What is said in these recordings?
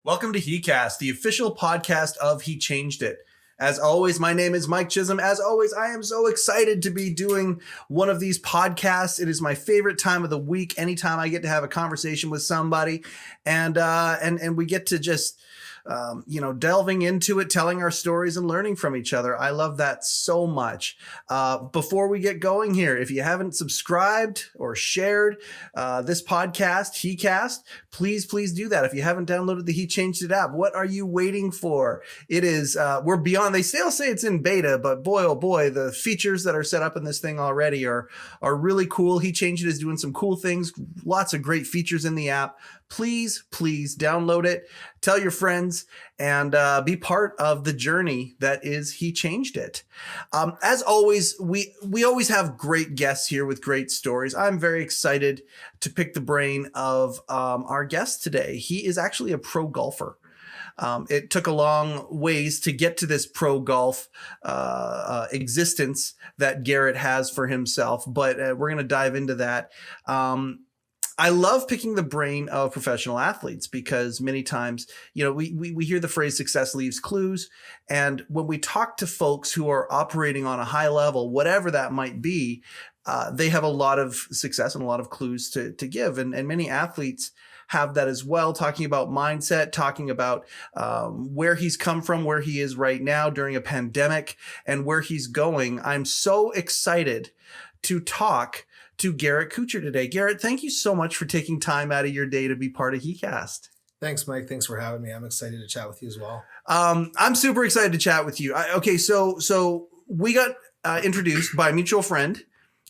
Welcome to heCast, the official podcast of HeChangedIt. As always, my name is Mike Chisholm. As always, I am so excited to be doing one of these podcasts. It is my favorite time of the week. Anytime I get to have a conversation with somebody, and we get to just delving into it, telling our stories and learning from each other. I love that so much. Before we get going here, if you haven't subscribed or shared this podcast, heCast, please do that. If you haven't downloaded the HeChangedIt app, what are you waiting for? It is, we're beyond, they still say it's in beta, but boy, oh boy, the features that are set up in this thing already are really cool. HeChangedIt is doing some cool things, lots of great features in the app. Please download it, tell your friends, and be part of the journey that is HeChangedIt. As always, we always have great guests here with great stories. I'm very excited to pick the brain of our guest today. He is actually a pro golfer. It took a long ways to get to this pro golf existence that Garrett has for himself, but we're going to dive into that. I love picking the brain of professional athletes because many times, we hear the phrase success leaves clues. And when we talk to folks who are operating on a high level, whatever that might be, they have a lot of success and a lot of clues to give. And many athletes have that as well, talking about mindset, talking about where he's come from, where he is right now during a pandemic, and where he's going. I'm so excited to talk to Garrett Kucher today. Garrett, thank you so much for taking time out of your day to be part of heCast. Thanks, Mike. Thanks for having me. I'm excited to chat with you as well. I'm super excited to chat with you. So we got introduced by a mutual friend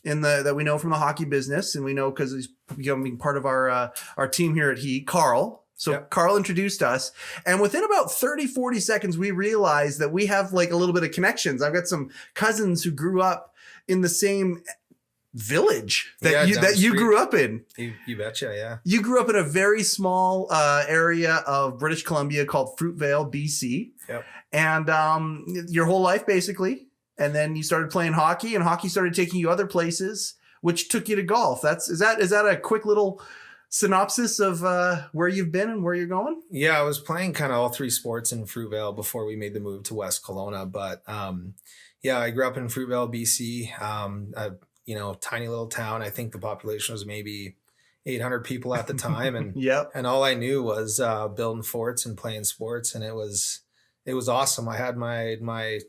that we know from the hockey business, and we know because he's becoming part of our team here at Carl. So yep. Carl introduced us, and within about 30, 40 seconds, we realized that we have like a little bit of connections. I've got some cousins who grew up in the same village that you grew up in. You betcha, yeah. You grew up in a very small area of British Columbia called Fruitvale, BC. Yep. And your whole life basically. And then you started playing hockey, and hockey started taking you other places, which took you to golf. Is that a quick little synopsis of where you've been and where you're going? Yeah, I was playing kind of all three sports in Fruitvale before we made the move to West Kelowna. But I grew up in Fruitvale, BC. Tiny little town. I think the population was maybe 800 people at the time. And yep. And all I knew was building forts and playing sports. And it was awesome. I had my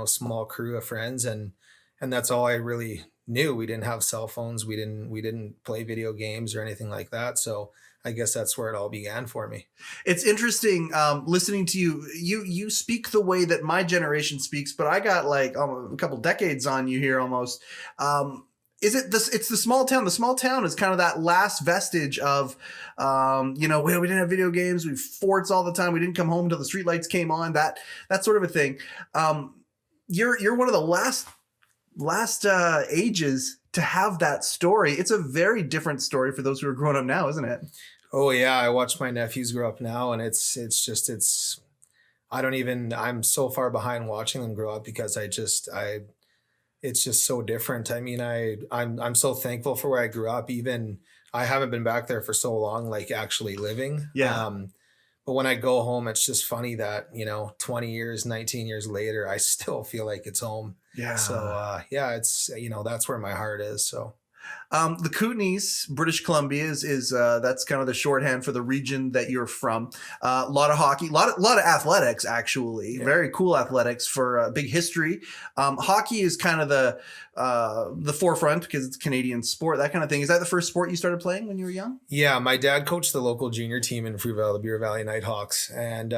small crew of friends, and that's all I really knew. We didn't have cell phones. We didn't play video games or anything like that. So I guess that's where it all began for me. It's interesting listening to you. You speak the way that my generation speaks, but I got like a couple decades on you here almost. Is it this? It's the small town. The small town is kind of that last vestige of, we didn't have video games. We forts all the time. We didn't come home until the streetlights came on. That sort of a thing. You're one of the last ages to have that story. It's a very different story for those who are growing up now, isn't it? Oh yeah, I watch my nephews grow up now, and I'm so far behind watching them grow up because it's just so different. I mean, I'm so thankful for where I grew up. Even I haven't been back there for so long, like actually living. Yeah. But when I go home, it's just funny that, 20 years, 19 years later, I still feel like it's home. Yeah. So, it's, that's where my heart is. So. The Kootenays, British Columbia is that's kind of the shorthand for the region that you're from. A lot of hockey, a lot of athletics, actually. Yeah. Very cool athletics for big history. Hockey is kind of the forefront because it's Canadian sport, that kind of thing. Is that the first sport you started playing when you were young? Yeah, my dad coached the local junior team in Fruitvale, the Beaver Valley Nighthawks. And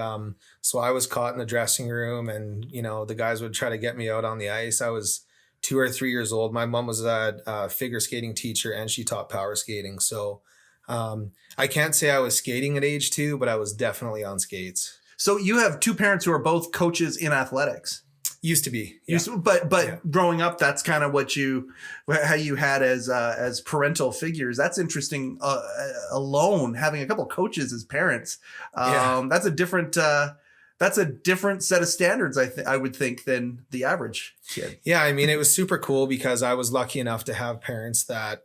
so I was caught in the dressing room, and, the guys would try to get me out on the ice. I was 2 or 3 years old. My mom was a figure skating teacher, and she taught power skating. So I can't say I was skating at age 2, but I was definitely on skates. So you have two parents who are both coaches in athletics. Used to be. Yeah. But yeah. Growing up, that's kind of how you had as parental figures. That's interesting. Alone having a couple of coaches as parents. That's a different set of standards, I would think, than the average kid. Yeah, I mean, it was super cool because I was lucky enough to have parents that,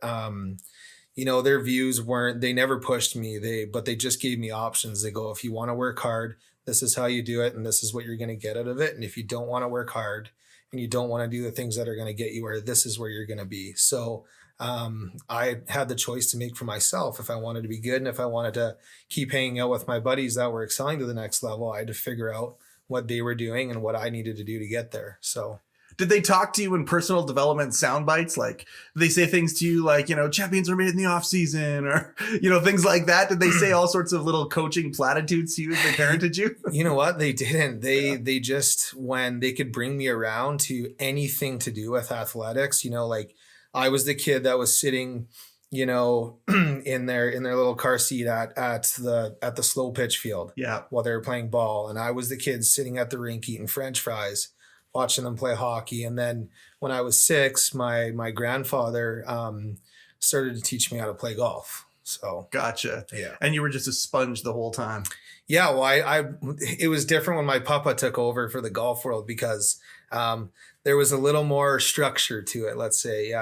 their views they never pushed me. But they just gave me options. They go, if you want to work hard, this is how you do it. And this is what you're going to get out of it. And if you don't want to work hard and you don't want to do the things that are going to get you where, this is where you're going to be. So I had the choice to make for myself. If I wanted to be good and if I wanted to keep hanging out with my buddies that were excelling to the next level, I had to figure out what they were doing and what I needed to do to get there. So did they talk to you in personal development sound bites? Like, they say things to you like, champions are made in the off season, or, things like that? Did they say all sorts of little coaching platitudes to you as they parented you? You know what? They didn't. They just, when they could bring me around to anything to do with athletics, like I was the kid that was sitting, in their little car seat at the slow pitch field. Yeah. While they were playing ball. And I was the kid sitting at the rink eating French fries, watching them play hockey. And then when I was 6, my grandfather started to teach me how to play golf. So gotcha. Yeah. And you were just a sponge the whole time. Yeah. Well, it was different when my papa took over for the golf world because there was a little more structure to it. Let's say,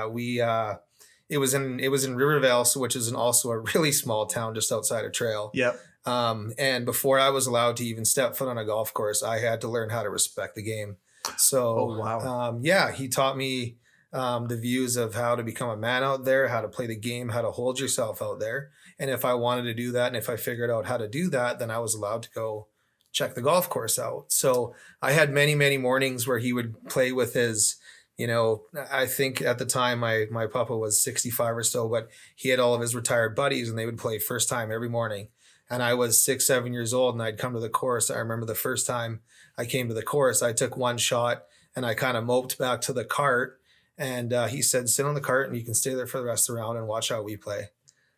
it was in Riverdale, which is also a really small town just outside of Trail. Yep. And before I was allowed to even step foot on a golf course, I had to learn how to respect the game. So, wow. He taught me the views of how to become a man out there, how to play the game, how to hold yourself out there. And if I wanted to do that, and if I figured out how to do that, then I was allowed to go check the golf course out. So I had many, many mornings where he would play with his, I think at the time my papa was 65 or so, but he had all of his retired buddies and they would play first time every morning. And I was 6, 7 years old and I'd come to the course. I remember the first time I came to the course, I took one shot and I kind of moped back to the cart. And he said, sit on the cart and you can stay there for the rest of the round and watch how we play.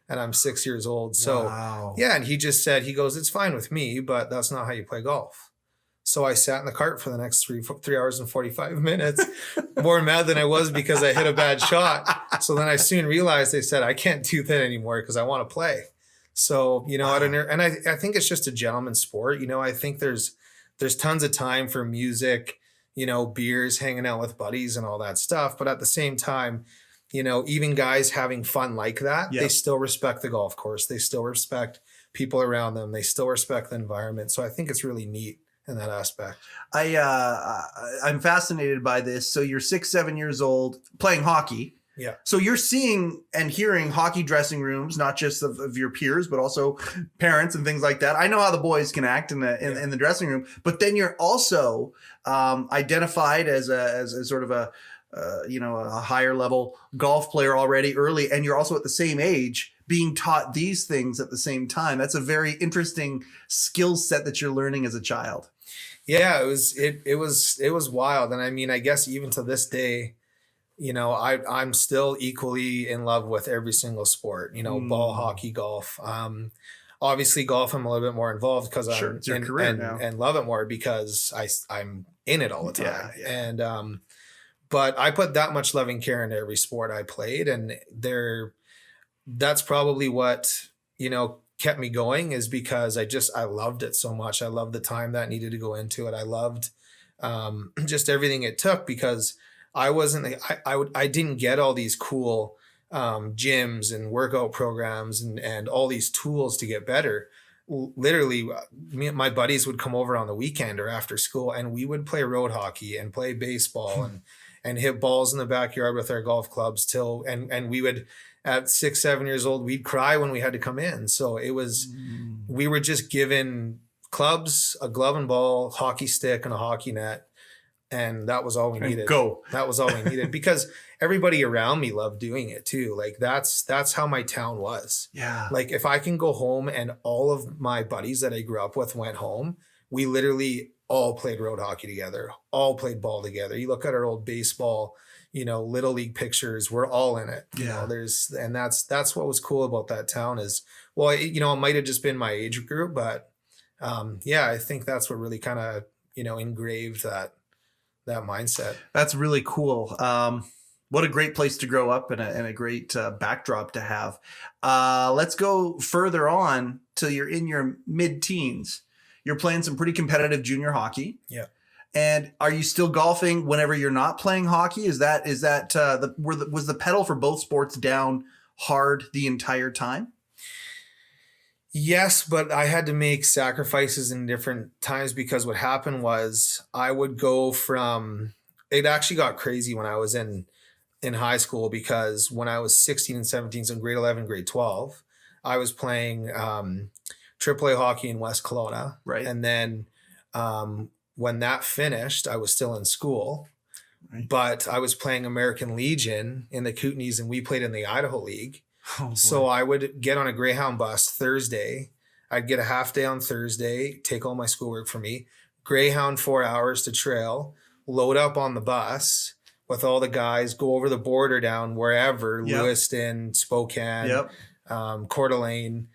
And I'm 6 years old. So wow. Yeah. And he just said, he goes, it's fine with me, but that's not how you play golf. So I sat in the cart for the next 3 hours and 45 minutes, more mad than I was because I hit a bad shot. So then I soon realized, they said, I can't do that anymore because I want to play. So, wow. I think it's just a gentleman's sport. I think there's tons of time for music, beers, hanging out with buddies and all that stuff. But at the same time, even guys having fun like that, They still respect the golf course. They still respect people around them. They still respect the environment. So I think it's really neat in that aspect. I'm fascinated by this. So you're 6, 7 years old playing hockey. Yeah. So you're seeing and hearing hockey dressing rooms, not just of your peers, but also parents and things like that. I know how the boys can act in the dressing room, but then you're also identified as sort of a higher level golf player already early, and you're also at the same age being taught these things at the same time. That's a very interesting skill set that you're learning as a child. Yeah, it was wild, and I mean, I guess even to this day, I'm still equally in love with every single sport, ball, hockey, golf. Obviously golf, I'm a little bit more involved because I'm it's your career now. And love it more because I'm in it all the time. Yeah. And, but I put that much loving care into every sport I played. And that's probably what, kept me going, is because I loved it so much. I loved the time that needed to go into it. I loved, just everything it took, because I didn't get all these cool gyms and workout programs and all these tools to get better. Literally, me and my buddies would come over on the weekend or after school, and we would play road hockey and play baseball and hit balls in the backyard with our golf clubs and we would, at 6, 7 years old, we'd cry when we had to come in. So it was, we were just given clubs, a glove and ball, hockey stick, and a hockey net. And that was all we needed. Go. That was all we needed, because everybody around me loved doing it too. Like that's how my town was. Yeah. Like if I can go home and all of my buddies that I grew up with went home, we literally all played road hockey together, all played ball together. You look at our old baseball, little league pictures, we're all in it. That's what was cool about that town is, well, it might've just been my age group, but I think that's what really kind of, engraved that mindset. That's really cool. What a great place to grow up and a great backdrop to have. Let's go further on till you're in your mid-teens. You're playing some pretty competitive junior hockey. Yeah. And are you still golfing whenever you're not playing hockey? Was the pedal for both sports down hard the entire time? Yes, but I had to make sacrifices in different times because what happened was I would go from, it actually got crazy when I was in high school, because when I was 16 and 17, so grade 11, grade 12, I was playing AAA hockey in West Kelowna. Right. And then when that finished, I was still in school, Right. but I was playing American Legion in the Kootenays, and we played in the Idaho League. Oh, So I would get on a Greyhound bus Thursday. I'd get a half day on Thursday, take all my schoolwork for me, Greyhound 4 hours to Trail, load up on the bus with all the guys, go over the border down wherever, Yep. Lewiston, Spokane, Yep. Coeur d'Alene,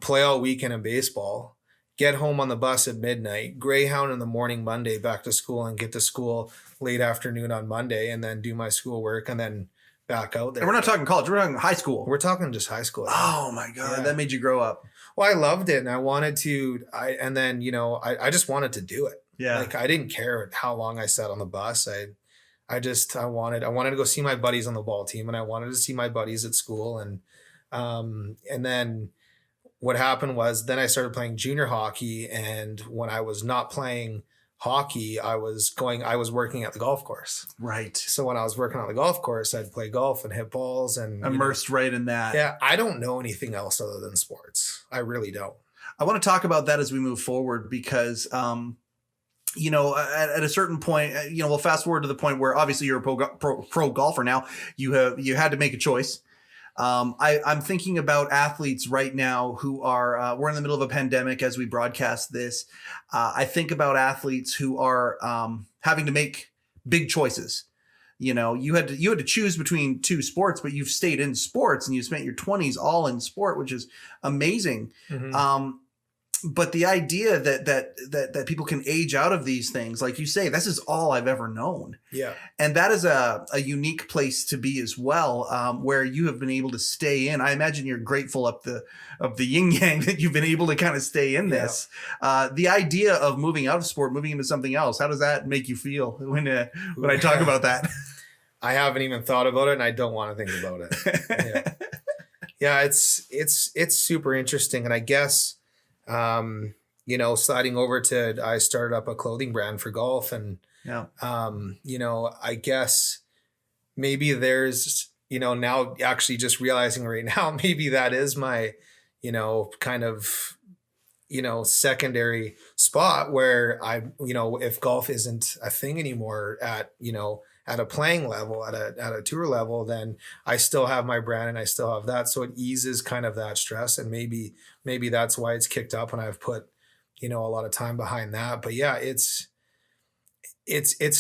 play all weekend in baseball, get home on the bus at midnight, Greyhound in the morning Monday back to school, and get to school late afternoon on Monday, and then do my schoolwork, and then back out there. And we're not talking college. We're talking high school. We're talking just high school. Oh my God. Yeah. That made you grow up. Well, I loved it, and I wanted to, and then, I just wanted to do it. Yeah. Like, I didn't care how long I sat on the bus. I wanted to go see my buddies on the ball team, and I wanted to see my buddies at school. And then what happened was, then I started playing junior hockey. And when I was not playing hockey, I was working at the golf course. Right. So when I was working on the golf course, I'd play golf and hit balls and Immersed right in that. Yeah. I don't know anything else other than sports. I really don't. I want to talk about that as we move forward, because, at a certain point, we'll fast forward to the point where obviously you're a pro golfer now. You had to make a choice. I'm thinking about athletes right now who are, we're in the middle of a pandemic as we broadcast this. I think about athletes who are having to make big choices. You had to choose between two sports, but you've stayed in sports and you spent your 20s all in sport, which is amazing. Mm-hmm. But the idea that people can age out of these things, like you say, this is all I've ever known. Yeah. And that is a unique place to be as well, where you have been able to stay in. I imagine you're grateful of the yin yang that you've been able to kind of stay in this. The idea of moving out of sport, moving into something else, how does that make you feel when I talk about that? I haven't even thought about it, and I don't want to think about it. Yeah, it's super interesting. And I guess, sliding over to, I started up a clothing brand for golf, and, I guess maybe there's, now actually just realizing right now, maybe that is my, kind of, secondary spot where if golf isn't a thing anymore at a playing level, at a tour level, then I still have my brand and I still have that. So it eases kind of that stress. And maybe that's why it's kicked up and I've put, a lot of time behind that. But yeah, it's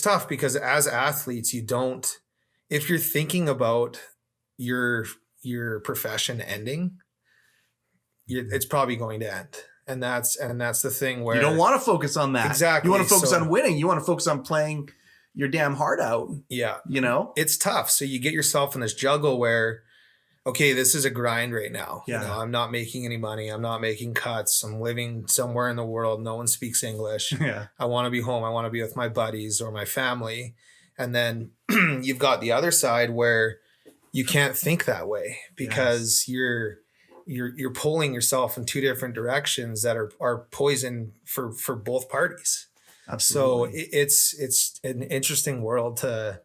tough because as athletes, if you're thinking about your profession ending, it's probably going to end. And that's the thing where you don't want to focus on that. Exactly. You want to focus on winning. You want to focus on playing your damn heart out. Yeah. It's tough. So you get yourself in this juggle where, okay, this is a grind right now. Yeah. I'm not making any money. I'm not making cuts. I'm living somewhere in the world. No one speaks English. Yeah. I want to be home. I want to be with my buddies or my family. And then you've got the other side where you can't think that way because you're pulling yourself in two different directions that are poison for both parties. Absolutely. So it's an interesting world to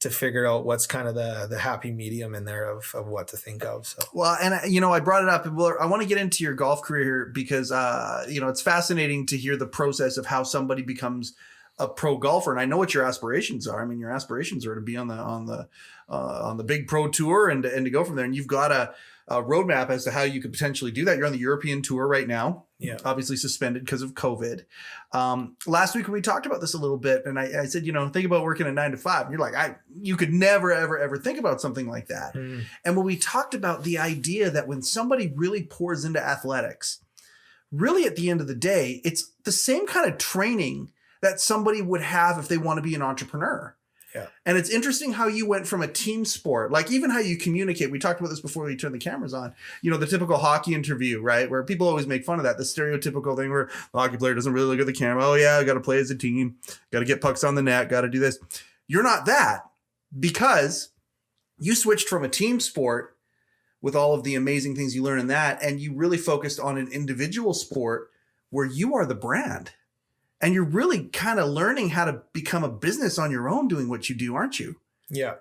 figure out what's kind of the happy medium in there of what to think of. So, well, and I brought it up. I want to get into your golf career here because, it's fascinating to hear the process of how somebody becomes a pro golfer. And I know what your aspirations are. I mean, your aspirations are to be on the big pro tour and to go from there. And you've got a roadmap as to how you could potentially do that. You're on the European tour right now. Yeah. Obviously suspended because of COVID. Last week when we talked about this a little bit, and I said, think about working a 9 to 5. And you're like, you could never, ever, ever think about something like that. Mm. And when we talked about the idea that when somebody really pours into athletics, really at the end of the day, it's the same kind of training that somebody would have if they want to be an entrepreneur. Yeah. And it's interesting how you went from a team sport, like even how you communicate. We talked about this before we turned the cameras on, the typical hockey interview, right? Where people always make fun of that, the stereotypical thing where the hockey player doesn't really look at the camera. Oh yeah, I got to play as a team, got to get pucks on the net, got to do this. You're not that because you switched from a team sport with all of the amazing things you learn in that, and you really focused on an individual sport where you are the brand. And you're really kind of learning how to become a business on your own doing what you do, aren't you? Yeah.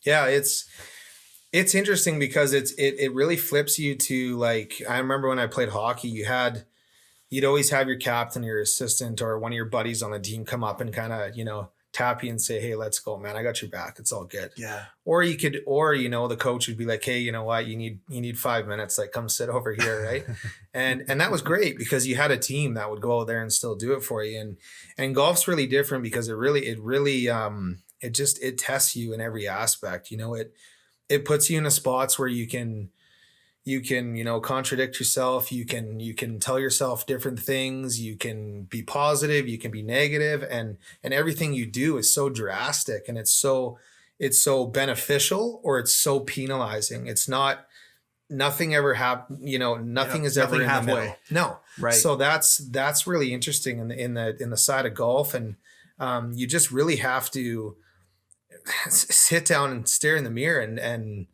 Yeah, it's interesting because it really flips you to, like, I remember when I played hockey, you'd always have your captain, your assistant, or one of your buddies on the team come up and kind of, tap you and say, hey, let's go, man. I got your back. It's all good. Yeah. Or the coach would be like, hey, you know what? You need 5 minutes. Like, come sit over here. Right. and that was great because you had a team that would go out there and still do it for you. And golf's really different because it tests you in every aspect. It puts you in a spots where you can contradict yourself. You can tell yourself different things. You can be positive, you can be negative, and everything you do is so drastic, and it's so beneficial or it's so penalizing. It's not, nothing ever happened, nothing is ever in halfway. The middle. No. Right. So that's really interesting in the side of golf. And you just really have to sit down and stare in the mirror and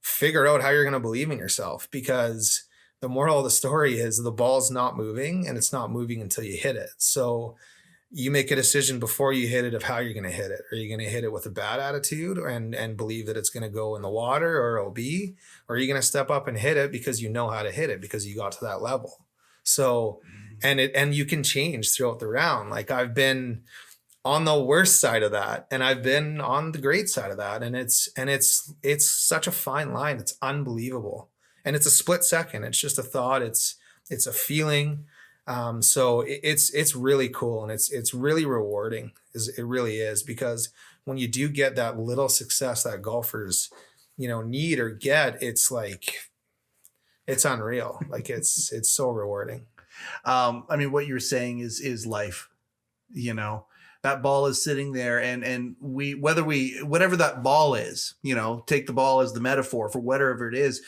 figure out how you're going to believe in yourself, because the moral of the story is the ball's not moving, and it's not moving until you hit it. So you make a decision before you hit it of how you're going to hit it. Are you going to hit it with a bad attitude and believe that it's going to go in the water or OB? Or are you going to step up and hit it because you know how to hit it because you got to that level? So, and you can change throughout the round. Like, I've been on the worst side of that, and I've been on the great side of that. And it's such a fine line. It's unbelievable. And it's a split second. It's just a thought. It's a feeling. So it's really cool. And it's really rewarding. It really is, because when you do get that little success that golfers, need or get, it's like, it's unreal. Like, it's so rewarding. I mean, what you're saying is life, that ball is sitting there, and whatever that ball is, take the ball as the metaphor for whatever it is,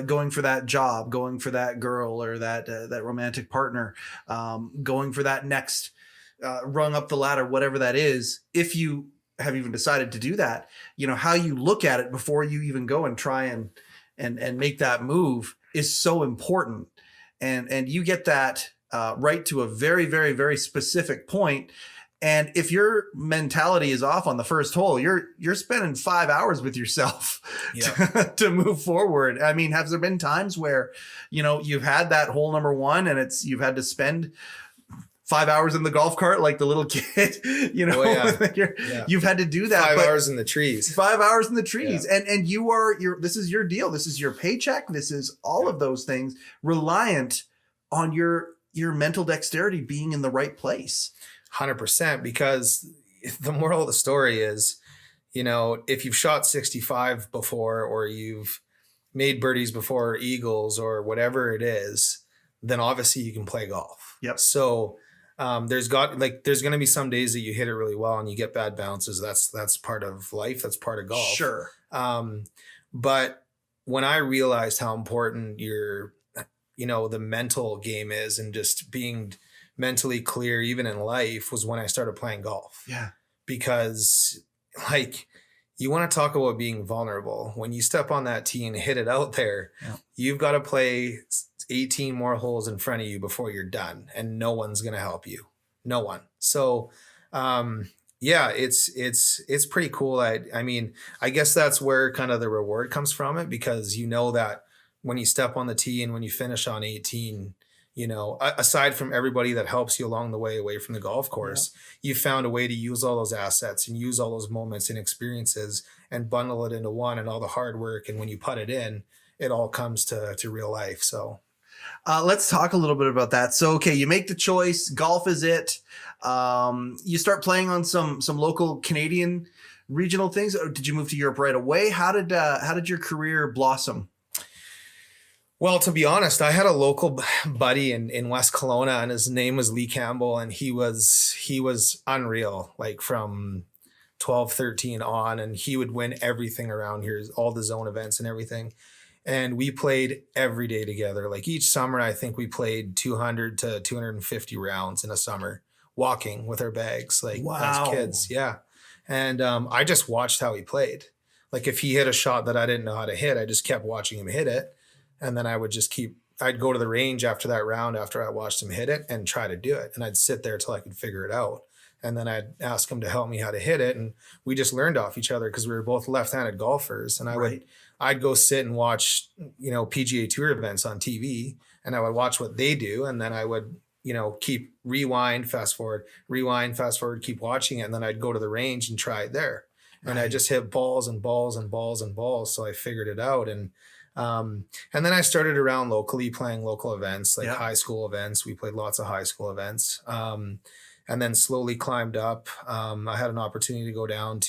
going for that job, going for that girl or that romantic partner, going for that next rung up the ladder, whatever that is. If you have even decided to do that, how you look at it before you even go and try and make that move is so important. And you get that right to a very, very, very specific point. And if your mentality is off on the first hole, you're spending 5 hours with yourself to move forward. I mean, have there been times where, you've had that hole number one and you've had to spend 5 hours in the golf cart like the little kid, you've had to do that. 5 hours in the trees. 5 hours in the trees. Yeah. And this is your deal. This is your paycheck. This is all of those things reliant on your mental dexterity being in the right place. 100%, because the moral of the story is, if you've shot 65 before, or you've made birdies before, or eagles, or whatever it is, then obviously you can play golf. Yep. So there's going to be some days that you hit it really well and you get bad bounces. That's part of life. That's part of golf. Sure. But when I realized how important the mental game is, and just being mentally clear even in life, was when I started playing golf. Yeah. Because, like, you want to talk about being vulnerable. When you step on that tee and hit it out there, you've got to play 18 more holes in front of you before you're done, and no one's going to help you. No one. So, it's pretty cool. I mean, I guess that's where kind of the reward comes from it, because that when you step on the tee and when you finish on 18, aside from everybody that helps you along the way away from the golf course, you found a way to use all those assets and use all those moments and experiences and bundle it into one, and all the hard work. And when you put it in, it all comes to real life. So let's talk a little bit about that. So, okay, you make the choice. Golf is it. You start playing on some local Canadian regional things. Or did you move to Europe right away? How did your career blossom? Well, to be honest, I had a local buddy in West Kelowna, and his name was Lee Campbell, and he was unreal, like from 12, 13 on, and he would win everything around here, all the zone events and everything. And we played every day together. Like, each summer, I think we played 200 to 250 rounds in a summer, walking with our bags, like, as kids. Yeah. And I just watched how he played. Like if he hit a shot that I didn't know how to hit, I just kept watching him hit it. And then I'd go to the range after that round, after I watched him hit it, and try to do it. And I'd sit there till I could figure it out. And then I'd ask him to help me how to hit it. And we just learned off each other because we were both left-handed golfers. And I'd go sit and watch, PGA Tour events on TV, and I would watch what they do. And then I would, keep rewind, fast forward, keep watching it. And then I'd go to the range and try it there. And I just hit balls and balls and balls and balls. So I figured it out. And then I started around locally playing local events, like high school events. We played lots of high school events. And then slowly climbed up. I had an opportunity to go down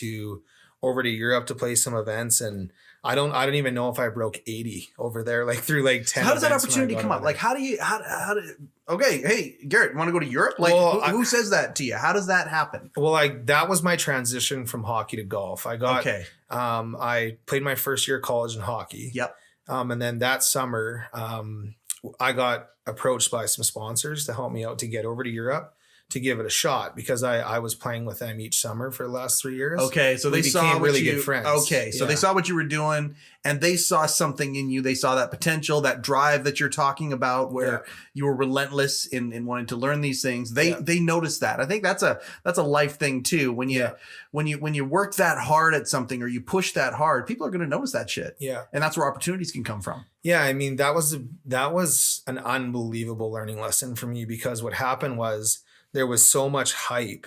over to Europe to play some events, and I don't even know if I broke 80 over there, like through like 10. So how does that opportunity come up? Like, okay, hey, Garrett, you want to go to Europe? Like, who says that to you? How does that happen? Well, that was my transition from hockey to golf. I played my first year of college in hockey. Yep. And then that summer, I got approached by some sponsors to help me out to get over to Europe to give it a shot, because I was playing with them each summer for the last 3 years. Okay, so they saw really good friends. Okay, so they saw what you were doing, and they saw something in you. They saw that potential, that drive that you're talking about, where you were relentless in wanting to learn these things. They noticed that. I think that's a life thing too. When you work that hard at something, or you push that hard, people are going to notice that shit. Yeah, and that's where opportunities can come from. Yeah, I mean that was an unbelievable learning lesson for me, because what happened was, there was so much hype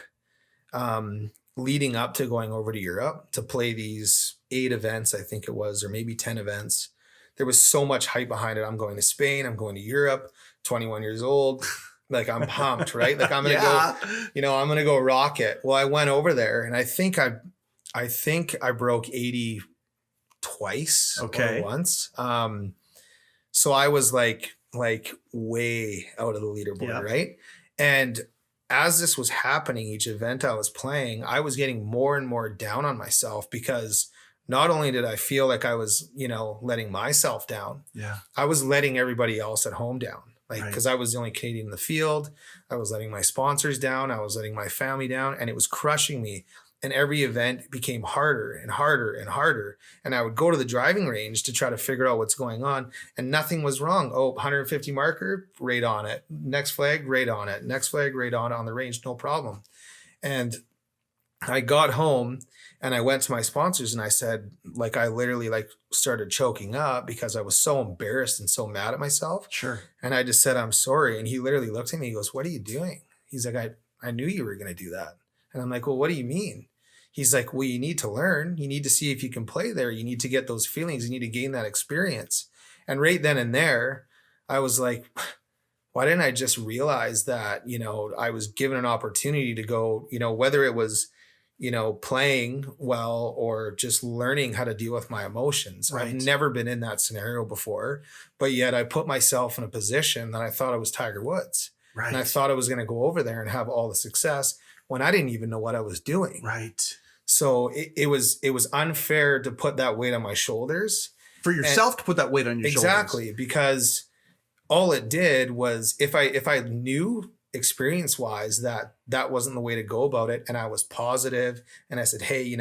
leading up to going over to Europe to play these 8 events, I think it was, or maybe 10 events. There was so much hype behind it. I'm going to Spain. I'm going to Europe, 21 years old. Like, I'm pumped, right? Like, I'm going to go, I'm going to go rock it. Well, I went over there, and I think I broke 80 twice or once. So I was like way out of the leaderboard, right? And as this was happening, each event I was playing, I was getting more and more down on myself, because not only did I feel like I was, letting myself down, I was letting everybody else at home down. Like, because I was the only Canadian in the field. I was letting my sponsors down. I was letting my family down, and it was crushing me. And every event became harder and harder and harder. And I would go to the driving range to try to figure out what's going on, and nothing was wrong. 150 marker, right on it. Next flag, right on it. Next flag, right on the range, no problem. And I got home, and I went to my sponsors, and I said, I literally started choking up, because I was so embarrassed and so mad at myself. Sure. And I just said, I'm sorry. And he literally looked at me, he goes, what are you doing? He's like, I knew you were going to do that. And I'm like, well, what do you mean? He's like, well, you need to learn. You need to see if you can play there. You need to get those feelings. You need to gain that experience. And right then and there, I was like, why didn't I just realize that, I was given an opportunity to go, whether it was, playing well or just learning how to deal with my emotions. Right. I've never been in that scenario before, but yet I put myself in a position that I thought I was Tiger Woods. Right. And I thought I was going to go over there and have all the success, when I didn't even know what I was doing. Right. So it was unfair to put that weight on my shoulders. For yourself to put that weight on your shoulders. Exactly. Because all it did was, if I knew experience-wise that wasn't the way to go about it, and I was positive, and I said, hey,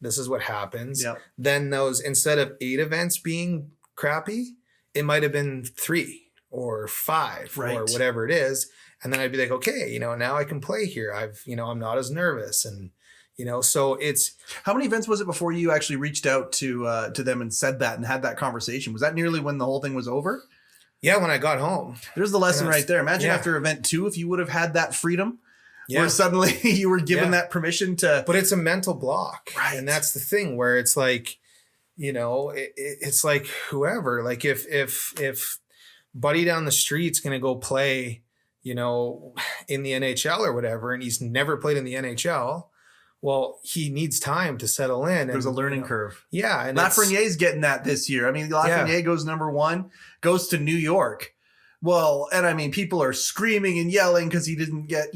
this is what happens. Yep. Then those, instead of 8 events being crappy, it might have been 3 or 5 or whatever it is. And then I'd be like, okay, now I can play here. I'm not as nervous. And, so it's. How many events was it before you actually reached out to them and said that and had that conversation? Was that nearly when the whole thing was over? Yeah, when I got home. There's the lesson right there. Imagine after event 2, if you would have had that freedom, where suddenly you were given that permission to. But it's a mental block. Right. And that's the thing, where it's like, it's like whoever, like if Buddy down the street's going to go play, in the NHL or whatever, and he's never played in the NHL, well, he needs time to settle in. There's a learning curve. Yeah. And Lafreniere's getting that this year. I mean, Lafreniere goes number 1, goes to New York. Well, and I mean, people are screaming and yelling because he didn't get,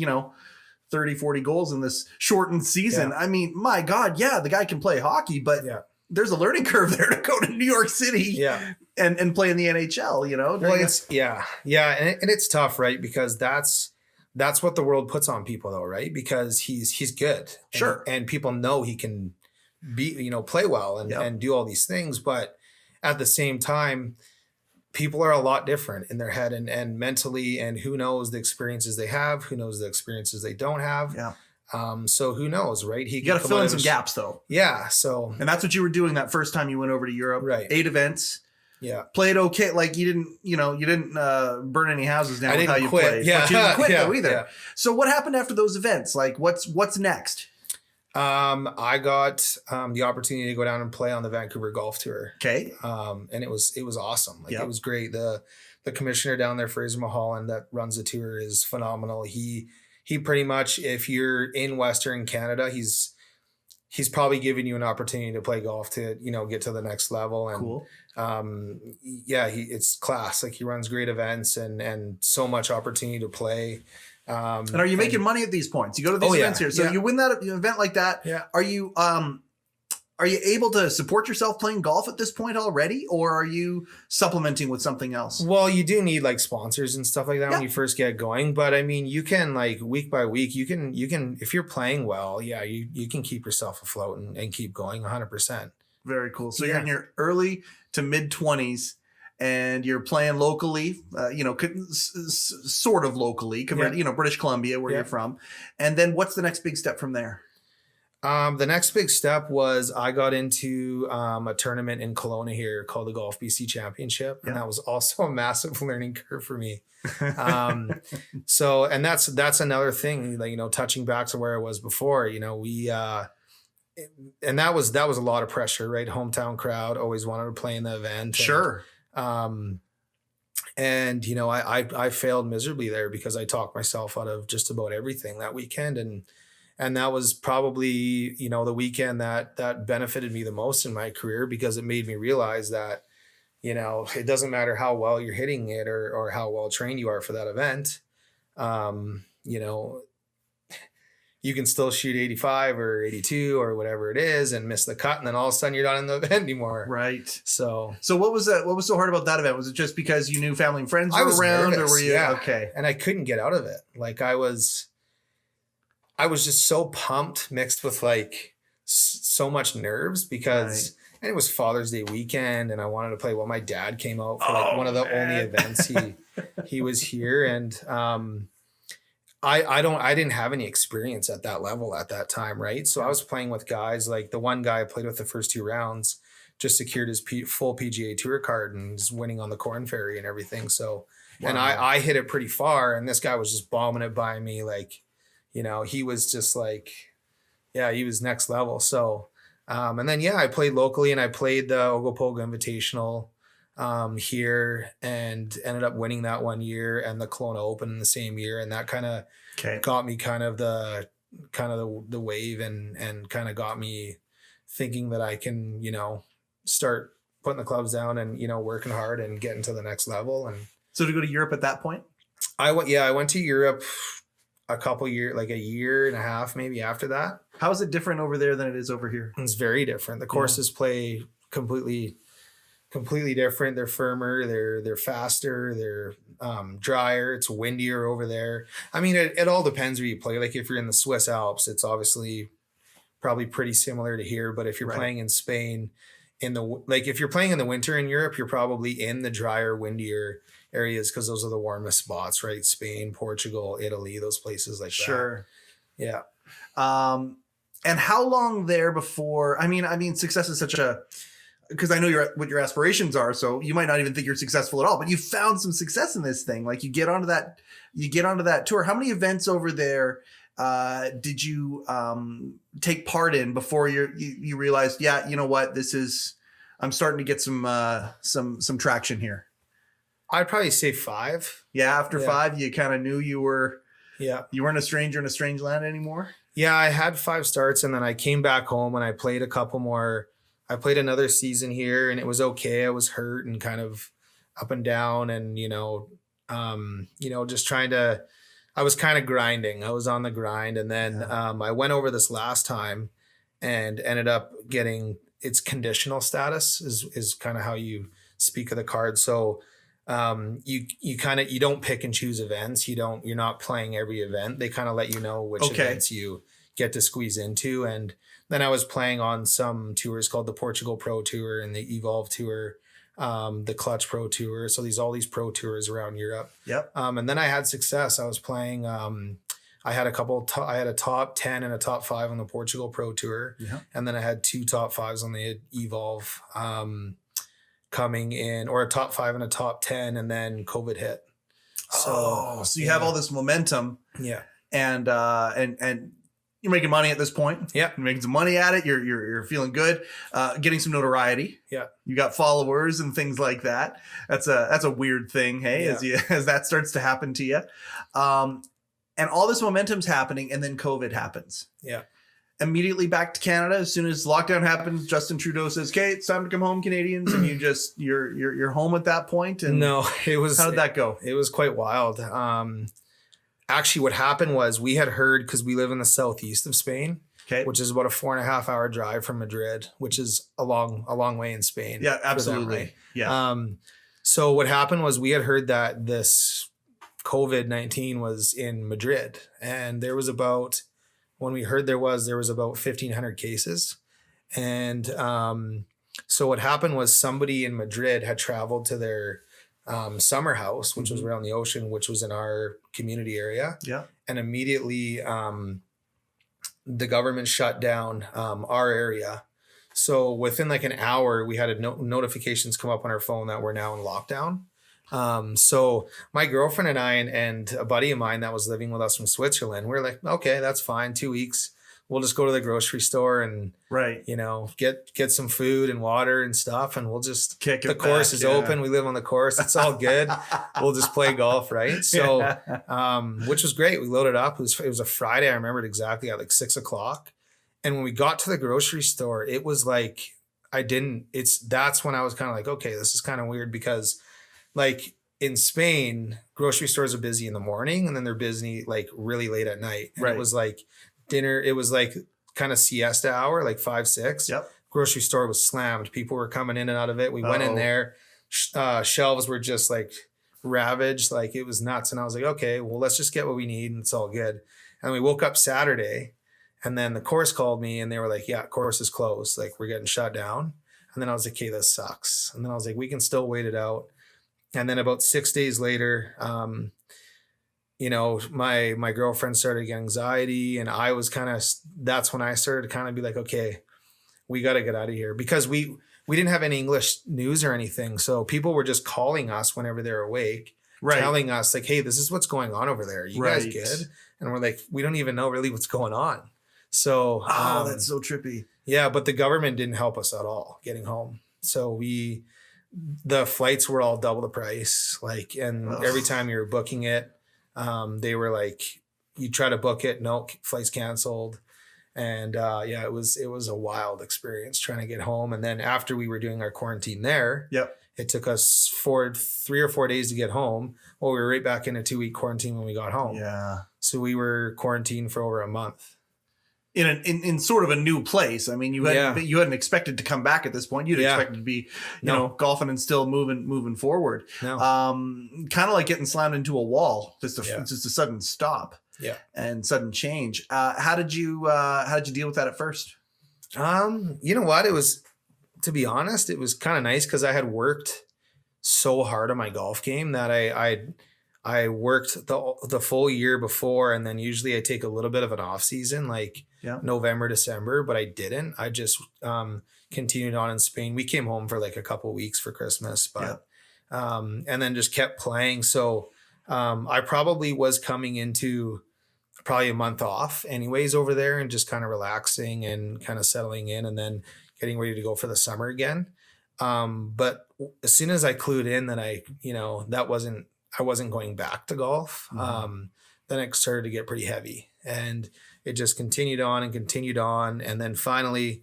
30, 40 goals in this shortened season. Yeah. I mean, my God, the guy can play hockey, but there's a learning curve there to go to New York City and play in the NHL, Well, it's, and it's tough, right? Because that's what the world puts on people, though, right? Because he's good. Sure. And people know he can play well and do all these things. But at the same time, people are a lot different in their head and mentally, and who knows the experiences they have, who knows the experiences they don't have. Yeah. So who knows, right? You got to fill in some gaps though. Yeah. So, and that's what you were doing that first time you went over to Europe, right? 8 events. Yeah. Played okay. Like you didn't burn any houses down with how you quit. played. Yeah. But you didn't quit though either. Yeah. So what happened after those events? Like what's next? I got the opportunity to go down and play on the Vancouver Golf Tour. Okay. And it was awesome. Like it was great. The commissioner down there, Fraser Mulholland, that runs the tour, is phenomenal. He pretty much, if you're in Western Canada, he's probably giving you an opportunity to play golf to, get to the next level. And cool. It's class. Like he runs great events and so much opportunity to play. And are you making money at these points? You go to these events here. So you win that event like that. Yeah. Are you able to support yourself playing golf at this point already, or are you supplementing with something else? Well, you do need like sponsors and stuff like that when you first get going. But I mean, you can like week by week, you can, if you're playing well, you can keep yourself afloat and keep going 100%. Very cool. So you're in your early to mid 20s and you're playing locally, sort of locally compared to, British Columbia where you're from. And then what's the next big step from there? The next big step was I got into a tournament in Kelowna here called the Golf BC Championship. And that was also a massive learning curve for me. So, and that's another thing, like, touching back to where I was before, we, and that was a lot of pressure, right? Hometown crowd always wanted to play in the event. Sure. And I failed miserably there because I talked myself out of just about everything that weekend. And that was probably, the weekend that benefited me the most in my career, because it made me realize that, it doesn't matter how well you're hitting it or how well trained you are for that event. You can still shoot 85 or 82 or whatever it is and miss the cut. And then all of a sudden you're not in the event anymore. Right. So what was that? What was so hard about that event? Was it just because you knew family and friends were around, nervous, or were you okay? And I couldn't get out of it. Like I was just so pumped, mixed with like so much nerves because, and it was Father's Day weekend and I wanted to play. Well, my dad came out for like one of the only events he was here. And, I didn't have any experience at that level at that time. Right. So I was playing with guys like the one guy I played with the first 2 rounds just secured his full PGA Tour card and is winning on the Corn Ferry and everything. So, and I hit it pretty far and this guy was just bombing it by me. Like, he was just like, he was next level. So, and then, I played locally and I played the Ogopogo Invitational here and ended up winning that one year and the Kelowna Open in the same year. And that kind of got me kind of the wave and kind of got me thinking that I can, start putting the clubs down and, working hard and getting to the next level. And so to go to Europe at that point? I went to Europe a couple years, like a year and a half, maybe after that. How is it different over there than it is over here? It's very different. The courses play completely different. They're firmer, they're faster, they're drier, it's windier over there. I mean, it all depends where you play. Like if you're in the Swiss Alps, it's obviously probably pretty similar to here. But if you're playing in Spain, if you're playing in the winter in Europe, you're probably in the drier, windier areas because those are the warmest spots, right? Spain, Portugal, Italy, those places like that. Sure. Yeah. And how long there before, I mean, success is such a, because I know what your aspirations are, so you might not even think you're successful at all, but you found some success in this thing. Like you get onto that tour. How many events over there did you take part in before you realized, you know what, I'm starting to get some traction here? I'd probably say 5. Yeah, after 5, you kind of knew you weren't a stranger in a strange land anymore. Yeah, I had 5 starts and then I came back home and I played a couple more. I played another season here and it was okay. I was hurt and kind of up and down and, just I was kind of grinding. I was on the grind. And then I went over this last time and ended up getting its conditional status is kind of how you speak of the card. So you don't pick and choose events. You're not playing every event. They kind of let you know which events you get to squeeze into. And then I was playing on some tours called the Portugal Pro Tour and the Evolve Tour, the Clutch Pro Tour. So all these pro tours around Europe. Yep. And then I had success. I was playing, I had I had a top 10 and a top 5 on the Portugal Pro Tour. Yeah. And then I had 2 top 5s on the Evolve coming in, or a top 5 and a top 10, and then COVID hit. So you have all this momentum. Yeah. And you're making money at this point. Yeah. You're making some money at it. You're feeling good. Getting some notoriety. Yeah. You got followers and things like that. That's a weird thing, hey, as that starts to happen to you. And all this momentum's happening, and then COVID happens. Yeah. Immediately back to Canada. As soon as lockdown happens, Justin Trudeau says, "Okay, it's time to come home, Canadians," and you're home at that point. And no, it was, how did that go? It was quite wild. Actually, what happened was we had heard, because we live in the southeast of Spain, okay, which is about a 4.5 hour drive from Madrid, which is a long way in Spain. Yeah, absolutely. Them, right? Yeah. So what happened was we had heard that this COVID-19 was in Madrid, and there was about, when we heard there was about 1,500 cases. And so what happened was somebody in Madrid had traveled to their summer house, which was around the ocean, which was in our community area. Yeah. And immediately the government shut down our area. So within like an hour, we had notifications come up on our phone that we're now in lockdown. So my girlfriend and I and a buddy of mine that was living with us from Switzerland, we're like, okay, that's fine. 2 weeks. We'll just go to the grocery store and, right, get some food and water and stuff. And we'll just kick it the course back, is open. We live on the course. It's all good. We'll just play golf. Right. So, which was great. We loaded up. It was a Friday. I remember it exactly at like 6:00. And when we got to the grocery store, it was like, that's when I was kind of like, okay, this is kind of weird, because like in Spain, grocery stores are busy in the morning and then they're busy like really late at night. And right. It was like dinner. It was like kind of siesta hour, like 5, 6. Yep. Grocery store was slammed. People were coming in and out of it. We went in there. Shelves were just like ravaged. Like it was nuts. And I was like, okay, well, let's just get what we need and it's all good. And we woke up Saturday, and then the course called me and they were like, yeah, course is closed. Like we're getting shut down. And then I was like, okay, this sucks. And then I was like, we can still wait it out. And then about 6 days later, my girlfriend started getting anxiety, and I was that's when I started to kind of be like, okay, we got to get out of here, because we didn't have any English news or anything. So people were just calling us whenever they're awake, right, telling us like, hey, this is what's going on over there. You guys good? And we're like, we don't even know really what's going on. So, that's so trippy. Yeah. But the government didn't help us at all getting home. So the flights were all double the price. Like, and every time you were booking it, they were like, you try to book it, no, flight's canceled. And it was a wild experience trying to get home. And then after we were doing our quarantine there, it took us 3 or 4 days to get home. Well, we were right back in a 2-week quarantine when we got home. Yeah. So we were quarantined for over a month. In sort of a new place. I mean, you hadn't expected to come back at this point. You'd expected to be, golfing and still moving forward. No. Kind of like getting slammed into a wall. Just a sudden stop. Yeah. And sudden change. How did you deal with that at first? You know what? It was, to be honest, it was kind of nice, because I had worked so hard on my golf game that I worked the full year before, and then usually I take a little bit of an off season, like November, December, but I didn't. I just continued on in Spain. We came home for like a couple of weeks for Christmas, but and then just kept playing. So I probably was coming into probably a month off anyways over there, and just kind of relaxing and kind of settling in, and then getting ready to go for the summer again. But as soon as I clued in that I wasn't going back to golf, then it started to get pretty heavy, and it just continued on. And then finally,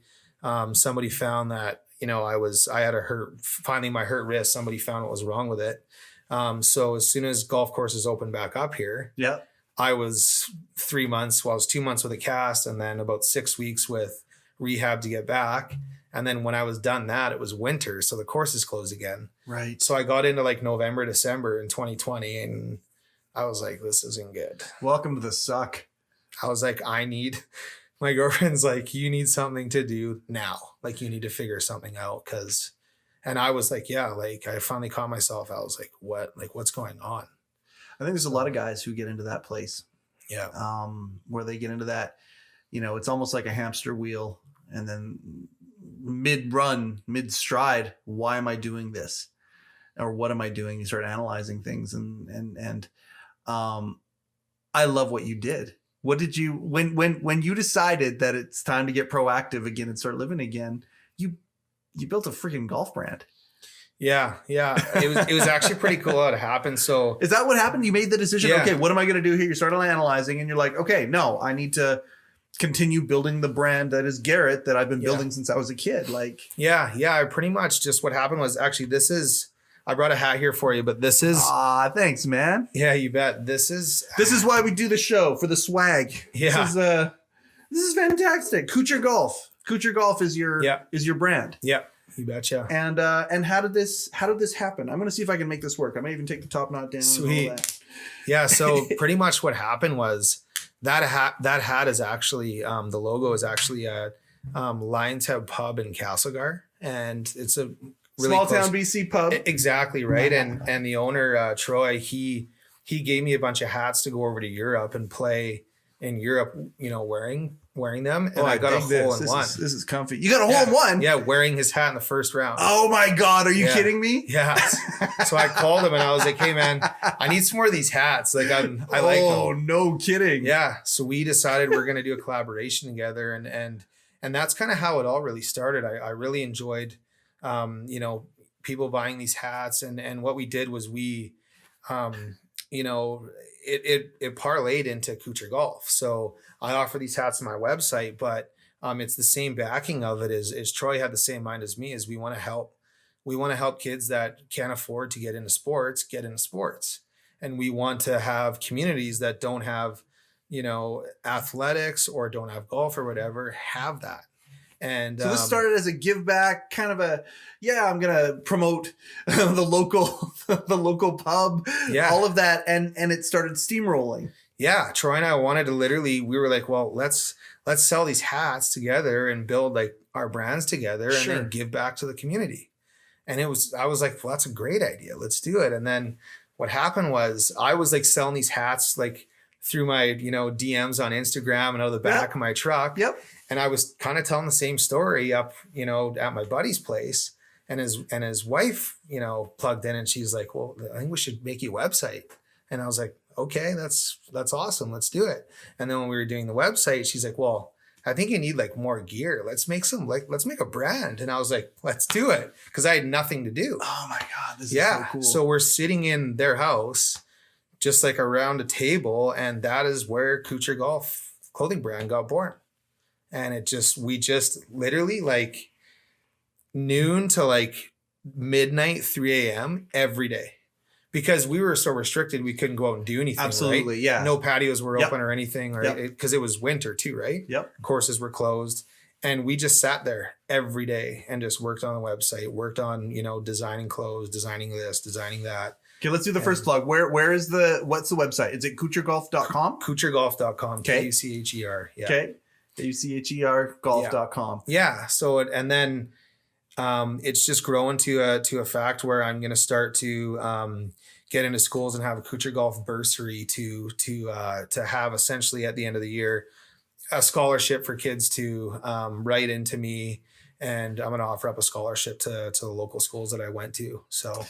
somebody found that, I had finally my hurt wrist. Somebody found what was wrong with it. So as soon as golf courses opened back up here, I was 3 months. Well, I was 2 months with a cast, and then about 6 weeks with rehab to get back. And then when I was done that, it was winter. So the courses closed again. Right. So I got into like November, December in 2020, and I was like, this isn't good. Welcome to the suck. I was like, I need my girlfriend's like, you need something to do now. Like you need to figure something out. And I was like, yeah, like I finally caught myself. I was like, what's going on? I think there's a lot of guys who get into that place. Yeah. Where they get into that, it's almost like a hamster wheel. And then mid-run, mid-stride, why am I doing this? Or what am I doing? You start analyzing things. And I love what you did. What did you, when you decided that it's time to get proactive again and start living again, you built a freaking golf brand. Yeah. It was actually pretty cool how it happened. So is that what happened? You made the decision. Yeah. Okay, what am I going to do here? You started analyzing and you're like, okay, no, I need to continue building the brand that is Garrett that I've been building since I was a kid. Like, yeah. Pretty much just what happened was actually, I brought a hat here for you, but this is, thanks, man. Yeah, you bet. This is why we do the show, for the swag. Yeah. This is fantastic. Kucher Golf. Kucher Golf is your brand. Yeah, you betcha. And how did this happen? I'm gonna see if I can make this work. I might even take the top knot down. Sweet. And all that. Yeah. So pretty much what happened was that hat is actually the logo is actually a Lions Head Pub in Castlegar, and it's a really small town BC pub. Exactly right. And the owner Troy, he gave me a bunch of hats to go over to Europe and play in Europe, wearing them. And I got a hole in one. This is comfy. You got a hole in one? Yeah, wearing his hat in the first round. Oh my God. Are you kidding me? Yeah. So I called him and I was like, hey man, I need some more of these hats. Like I like them. Oh, no kidding. Yeah. So we decided we're going to do a collaboration together. And that's kind of how it all really started. I really enjoyed, people buying these hats. And what we did was we, it parlayed into Kucher Golf. So I offer these hats on my website, but it's the same backing of it is Troy had the same mind as me, is we want to help kids that can't afford to get into sports. And we want to have communities that don't have, athletics or don't have golf or whatever, have that. And so this started as a give back, kind of I'm going to promote the local pub, all of that. And it started steamrolling. Yeah. Troy and I wanted to we were like, well, let's sell these hats together and build like our brands together and then give back to the community. And I was like, well, that's a great idea. Let's do it. And then what happened was I was like selling these hats, like through my, DMs on Instagram and out of the back of my truck. Yep. And I was kind of telling the same story up, at my buddy's place, and his wife, plugged in and she's like, well, I think we should make you a website. And I was like, okay, that's awesome. Let's do it. And then when we were doing the website, she's like, well, I think you need like more gear. Let's make a brand. And I was like, let's do it. Cause I had nothing to do. Oh my God. This is so cool. So we're sitting in their house, just like around a table. And that is where Kucher Golf clothing brand got born. And we just literally like noon to like midnight, 3 a.m. every day, because we were so restricted. We couldn't go out and do anything. Absolutely. Right? Yeah. No patios were open or anything, right? Because it was winter too, right? Yep. Courses were closed. And we just sat there every day and just worked on the website, worked on, designing clothes, designing this, designing that. Okay, let's do the first plug. What's the website? Is it kuchergolf.com? Kuchergolf.com. Okay. Kucher. Yeah. Okay. Kucher golf.com. Yeah. So, and then it's just growing to a fact where I'm going to start to get into schools and have a Kucher Golf bursary to have essentially at the end of the year a scholarship for kids to write into me. And I'm going to offer up a scholarship to the local schools that I went to. So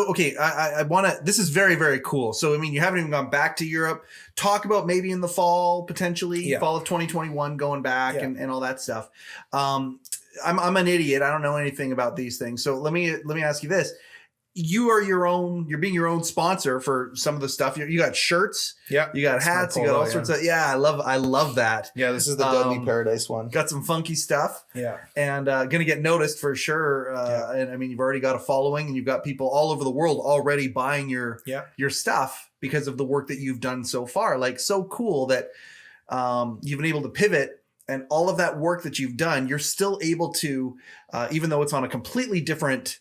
okay, I want to. This is very, very cool. So I mean, you haven't even gone back to Europe. Talk about maybe in the fall, potentially fall of 2021, going back and all that stuff. I'm an idiot. I don't know anything about these things. So let me ask you this. You're being your own sponsor for some of the stuff. You got shirts, you got hats, you got all sorts of, I love that. Yeah. This is the Deadly Paradise one. Got some funky stuff. Yeah. And gonna get noticed for sure. And I mean, you've already got a following and you've got people all over the world already buying your stuff because of the work that you've done so far. Like, so cool that you've been able to pivot, and all of that work that you've done, you're still able to, even though it's on a completely different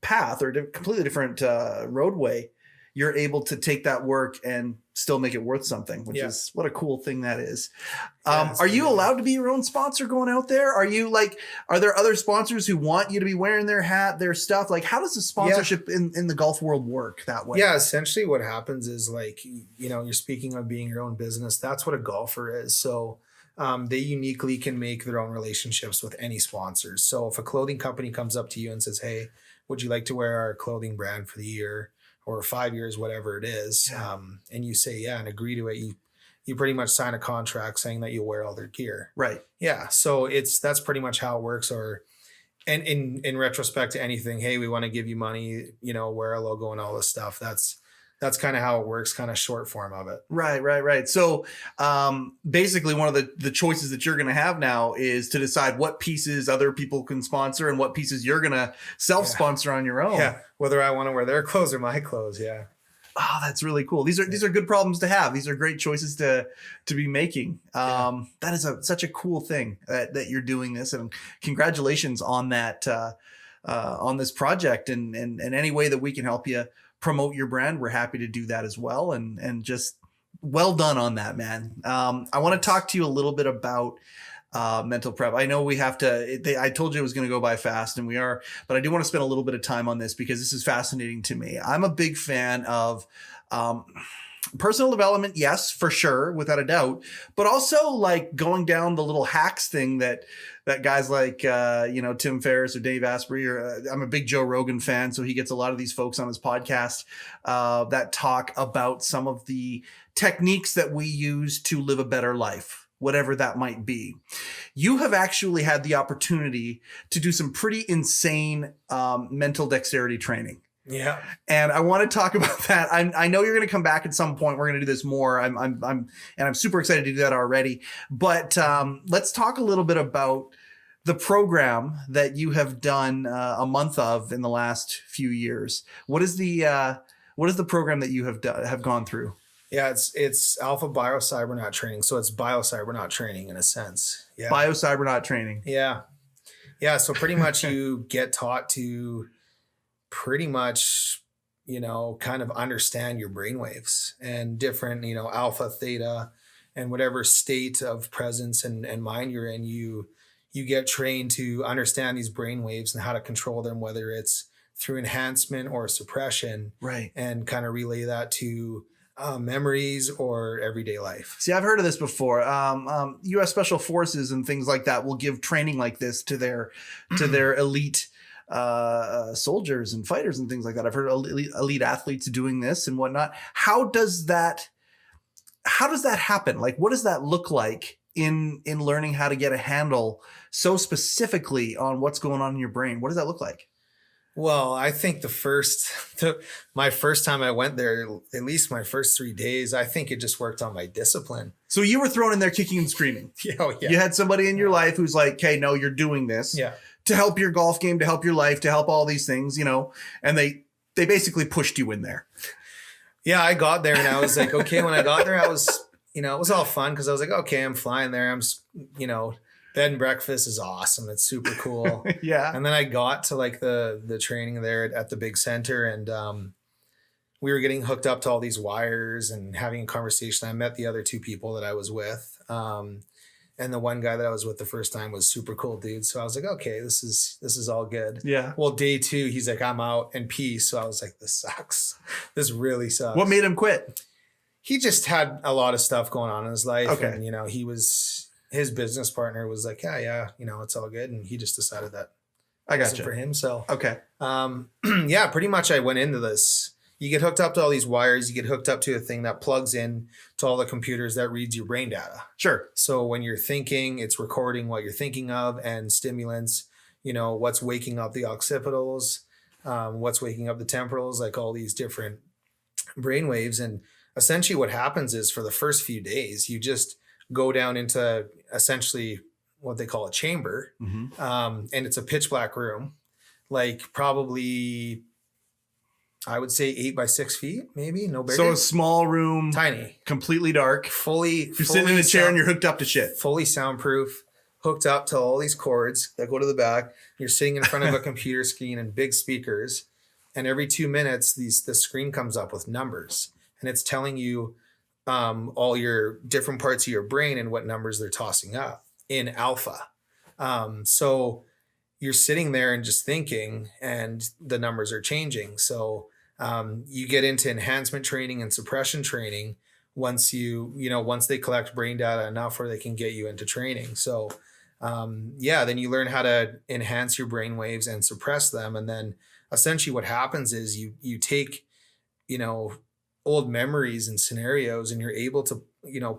path or completely different roadway, you're able to take that work and still make it worth something, which is what a cool thing that is. Are you allowed to be your own sponsor going out there? Are there other sponsors who want you to be wearing their hat, their stuff? Like, how does the sponsorship in the golf world work that way? Yeah, essentially what happens is, like, you're speaking of being your own business. That's what a golfer is. So they uniquely can make their own relationships with any sponsors. So if a clothing company comes up to you and says, hey, would you like to wear our clothing brand for the year or 5 years, whatever it is, and you say yeah and agree to it, you pretty much sign a contract saying that you'll wear all their gear. Right. Yeah. So that's pretty much how it works. And in retrospect to anything, hey, we want to give you money, wear our logo and all this stuff. That's kind of how it works, kind of short form of it. Right. So basically one of the choices that you're going to have now is to decide what pieces other people can sponsor and what pieces you're going to self-sponsor on your own. Yeah. Whether I want to wear their clothes or my clothes. Yeah. Oh, that's really cool. These are good problems to have. These are great choices to be making. That is such a cool thing that you're doing this, and congratulations on that, on this project, and any way that we can help you promote your brand, we're happy to do that as well. And just well done on that, man. I want to talk to you a little bit about mental prep. I know we have to, I told you it was going to go by fast, and we are, but I do want to spend a little bit of time on this because this is fascinating to me. I'm a big fan of personal development. Yes, for sure. Without a doubt. But also like going down the little hacks thing that guys like, Tim Ferriss or Dave Asprey, or I'm a big Joe Rogan fan. So he gets a lot of these folks on his podcast that talk about some of the techniques that we use to live a better life, whatever that might be. You have actually had the opportunity to do some pretty insane mental dexterity training. Yeah. And I want to talk about that. I know you're going to come back at some point. We're going to do this more. I'm super excited to do that already. But let's talk a little bit about the program that you have done a month of in the last few years. What is the program that you have gone through? Yeah, it's Alpha Biocybernaut training. So it's Biocybernaut training in a sense. Yeah. Biocybernaut training. Yeah. Yeah. So pretty much you get taught to pretty much, kind of understand your brainwaves and different, alpha, theta, and whatever state of presence and mind you're in. You get trained to understand these brainwaves and how to control them, whether it's through enhancement or suppression. Right. And kind of relay that to memories or everyday life. See, I've heard of this before. U.S. Special Forces and things like that will give training like this to their elite soldiers and fighters and things like that. I've heard elite athletes doing this and whatnot. How does that happen? Like, what does that look like in learning how to get a handle so specifically on what's going on in your brain? What does that look like? Well, I think my first time I went there, at least my first 3 days, I think it just worked on my discipline. So you were thrown in there kicking and screaming. Oh, yeah. You had somebody in your life who's like, "Okay, no, you're doing this to help your golf game, to help your life, to help all these things," and they basically pushed you in there. Yeah, I got there and I was like, okay, when I got there, I was, it was all fun because I was like, okay, I'm flying there. I'm, bed and breakfast is awesome. It's super cool. Yeah. And then I got to like the training there at the big center, and we were getting hooked up to all these wires and having a conversation. I met the other two people that I was with. And the one guy that I was with the first time was super cool dude. So I was like, okay, this is all good. Yeah. Well, day 2, he's like, I'm out and peace. So I was like, this sucks. This really sucks. What made him quit? He just had a lot of stuff going on in his life. Okay. And, his business partner was like, yeah, it's all good. And he just decided that I got wasn't you for him. So, okay. Yeah, pretty much I went into this. You get hooked up to all these wires. You get hooked up to a thing that plugs in to all the computers that reads your brain data. Sure. So when you're thinking, it's recording what you're thinking of and stimulants, what's waking up the occipitals, what's waking up the temporals, like all these different brain waves. And essentially what happens is for the first few days, you just go down into essentially what they call a chamber. Mm-hmm. And it's a pitch black room, like probably, I would say 8 by 6 feet, maybe no bigger. So a small room, tiny, completely dark. You're sitting in a chair and you're hooked up to shit. Fully soundproof, hooked up to all these cords that go to the back. You're sitting in front of a computer screen and big speakers, And every 2 minutes, the screen comes up with numbers, and it's telling you all your different parts of your brain and what numbers they're tossing up in alpha. So you're sitting there and just thinking, and the numbers are changing. So you get into enhancement training and suppression training once once they collect brain data enough where they can get you into training. So then you learn how to enhance your brain waves and suppress them. And then essentially what happens is you take, old memories and scenarios, and you're able to,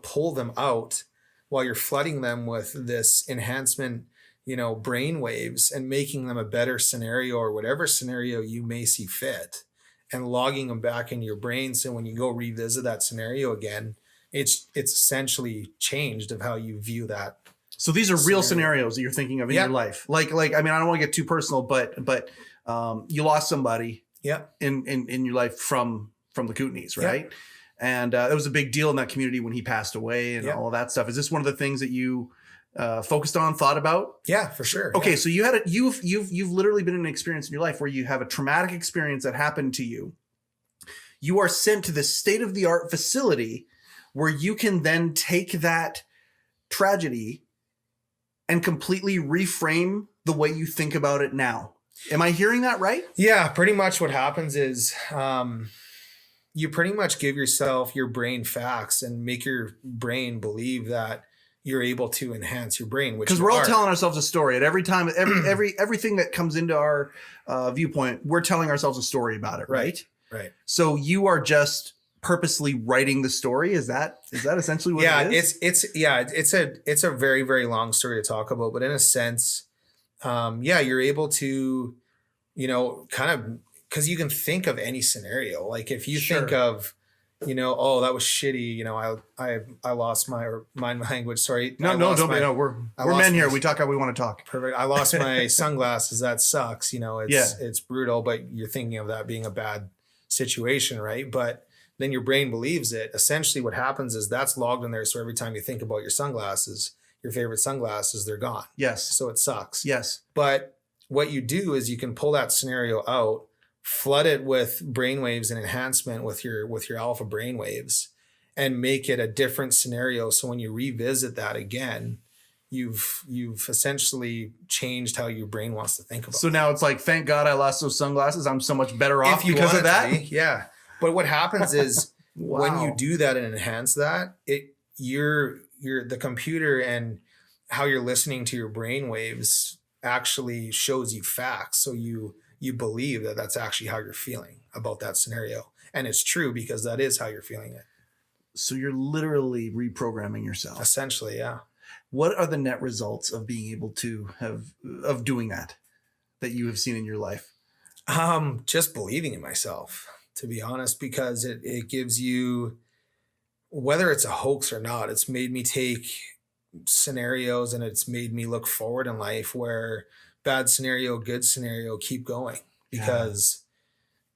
pull them out while you're flooding them with this enhancement, brain waves, and making them a better scenario or whatever scenario you may see fit, and logging them back in your brain. So when you go revisit that scenario again, it's essentially changed of how you view that. So these are real scenarios that you're thinking of in your life. Like, I mean, I don't want to get too personal, but you lost somebody in your life from the Kootenays, right? Yep. And it was a big deal in that community when he passed away and all of that stuff. Is this one of the things that you focused on, thought about? Yeah, for sure. Okay, so you've literally been in an experience in your life where you have a traumatic experience that happened to you. You are sent to this state-of-the-art facility where you can then take that tragedy and completely reframe the way you think about it now. Am I hearing that right? Yeah, pretty much what happens is you pretty much give yourself your brain facts and make your brain believe that you're able to enhance your brain, because we're all telling ourselves a story at every time, everything that comes into our viewpoint, we're telling ourselves a story about it, right? Right. So you are just purposely writing the story. Is that essentially what it is? It's a very, very long story to talk about, but in a sense, you're able to, kind of, because you can think of any scenario. Like if you think of, oh, that was shitty. I lost my language. Sorry. We're men here. We talk how we want to talk. Perfect. I lost my sunglasses. That sucks. It's brutal, but you're thinking of that being a bad situation, right? But then your brain believes it. Essentially what happens is that's logged in there. So every time you think about your sunglasses, your favorite sunglasses, they're gone. Yes. So it sucks. Yes. But what you do is you can pull that scenario out, flood it with brainwaves and enhancement with your alpha brainwaves, and make it a different scenario. So when you revisit that again, you've essentially changed how your brain wants to think about it. So now it's like, thank God I lost those sunglasses. I'm so much better off because of that. Yeah. But what happens is when you do that and enhance that, you're the computer and how you're listening to your brain waves actually shows you facts. So you believe that that's actually how you're feeling about that scenario. And it's true because that is how you're feeling it. So you're literally reprogramming yourself. Essentially, yeah. What are the net results of being able to of doing that you have seen in your life? Just believing in myself, to be honest, because it gives you, whether it's a hoax or not, it's made me take scenarios and it's made me look forward in life where bad scenario, good scenario, keep going, because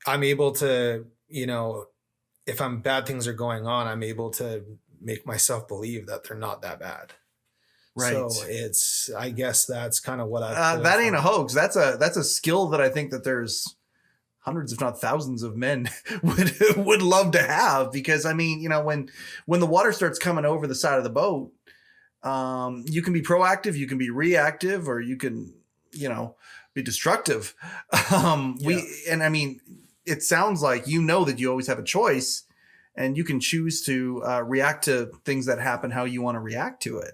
I'm able to, if bad things are going on, I'm able to make myself believe that they're not that bad. Right. So I guess that's kind of what that ain't a hoax. That's a skill that I think that there's hundreds, if not thousands of men would love to have, because I mean, when the water starts coming over the side of the boat, you can be proactive, you can be reactive, or you can, be destructive. And I mean, it sounds like, that you always have a choice and you can choose to react to things that happen, how you want to react to it.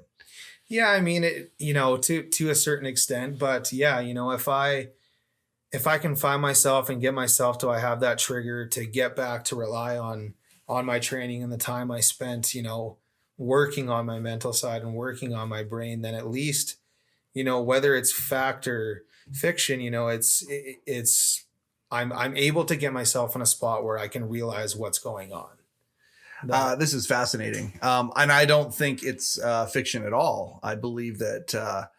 Yeah. I mean, to a certain extent, but yeah, if I can find myself and get myself to, I have that trigger to get back to rely on my training and the time I spent, working on my mental side and working on my brain, then at least, whether it's fact or fiction, I'm able to get myself in a spot where I can realize what's going on. This is fascinating. And I don't think it's fiction at all. I believe that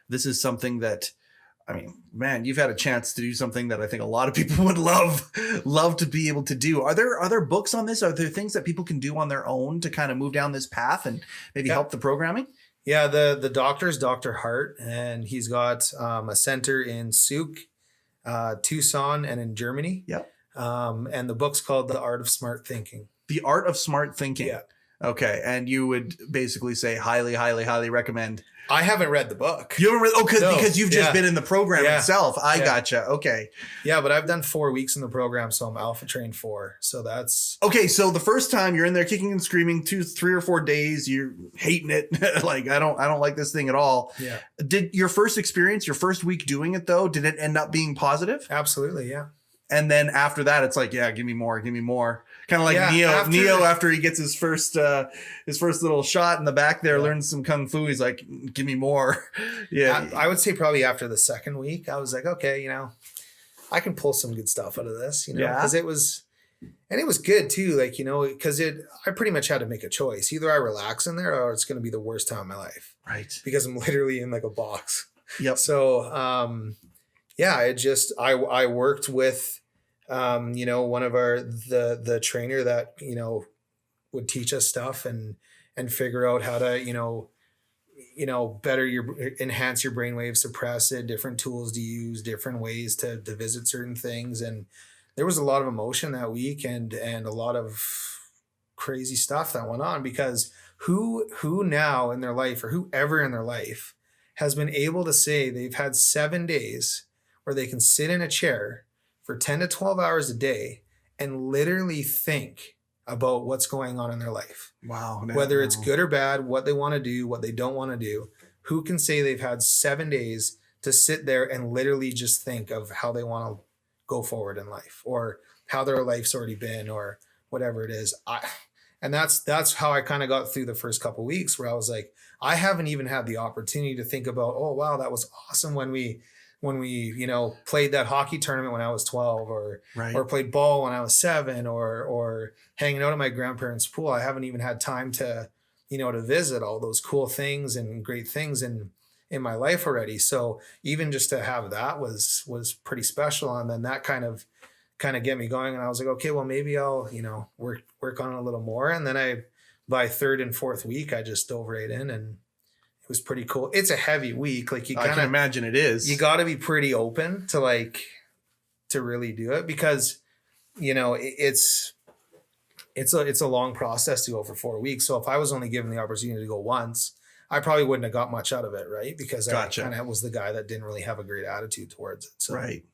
this is something that, I mean, man, you've had a chance to do something that I think a lot of people would love to be able to do. Are there books on this? Are there things that people can do on their own to kind of move down this path and maybe help the programming? Yeah, the doctor's Dr. Hart, and he's got a center in Souk, Tucson and in Germany. Yep. And the book's called The Art of Smart Thinking. The Art of Smart Thinking. Yeah. Okay. And you would basically say highly, highly, highly recommend. I haven't read the book. You haven't read? Oh, because you've just been in the program itself. I gotcha. Okay. Yeah, but I've done 4 weeks in the program, so I'm alpha trained 4. So that's okay. So the first time you're in there kicking and screaming, 2, 3 or 4 days, you're hating it. Like I don't like this thing at all. Yeah. Did your first experience, your first week doing it though, did it end up being positive? Absolutely. Yeah. And then after that, it's like, yeah, give me more. Kind of like Neo after he gets his first little shot in the back there, learns some kung fu. He's like, give me more. Yeah. I would say probably after the second week, I was like, okay, I can pull some good stuff out of this, because it was good too. Like, because I pretty much had to make a choice. Either I relax in there or it's going to be the worst time of my life. Right. Because I'm literally in like a box. Yep. So, I worked with, one of the trainer that, would teach us stuff and figure out how to, better enhance your brainwave, suppress it, different tools to use, different ways to visit certain things. And there was a lot of emotion that week and a lot of crazy stuff that went on, because who now in their life or whoever in their life has been able to say they've had 7 days where they can sit in a chair for 10 to 12 hours a day and literally think about what's going on in their life. Wow. Whether it's good or bad, what they want to do, what they don't want to do. Who can say they've had 7 days to sit there and literally just think of how they want to go forward in life, or how their life's already been, or whatever it is. And that's how I kind of got through the first couple of weeks, where I was like, I haven't even had the opportunity to think about, oh, wow, that was awesome when we played that hockey tournament when I was 12, or played ball when I was 7, or hanging out at my grandparents' pool. I haven't even had time to, to visit all those cool things and great things in my life already. So even just to have that was pretty special. And then that kind of get me going. And I was like, okay, well, maybe I'll, work on it a little more. And then by 3rd and 4th week, I just dove right in, and it was pretty cool. It's a heavy week. Like I can imagine it is. You got to be pretty open to really do it, because, it's a long process to go for 4 weeks. So if I was only given the opportunity to go once, I probably wouldn't have got much out of it. Right. Because I kind of was the guy that didn't really have a great attitude towards it. So. Right.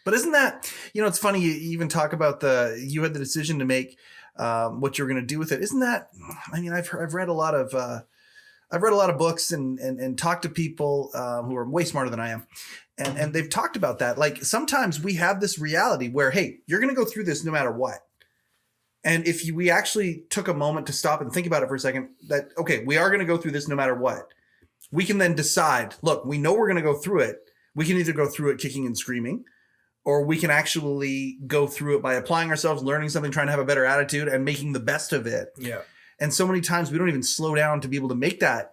But isn't that, it's funny. You even talk about you had the decision to make what you're going to do with it. Isn't that, I've read a lot of books and talked to people who are way smarter than I am. And they've talked about that. Like sometimes we have this reality where, hey, you're going to go through this no matter what. And if we actually took a moment to stop and think about it for a second, that, okay, we are going to go through this no matter what. We can then decide, look, we know we're going to go through it. We can either go through it kicking and screaming, or we can actually go through it by applying ourselves, learning something, trying to have a better attitude and making the best of it. Yeah. And so many times we don't even slow down to be able to make that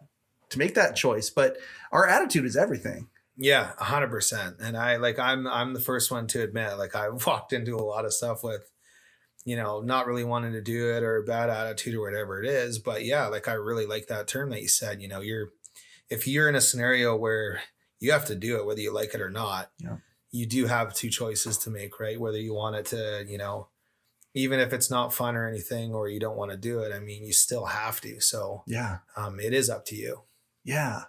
choice, but our attitude is everything. Yeah, 100%. And I'm the first one to admit, like I walked into a lot of stuff with, not really wanting to do it, or a bad attitude, or whatever it is. But yeah, like I really like that term that you said, if you're in a scenario where you have to do it, whether you like it or not, you do have 2 choices to make, right? Whether you want it to, even if it's not fun or anything, or you don't want to do it, you still have to. So yeah, it is up to you. Yeah.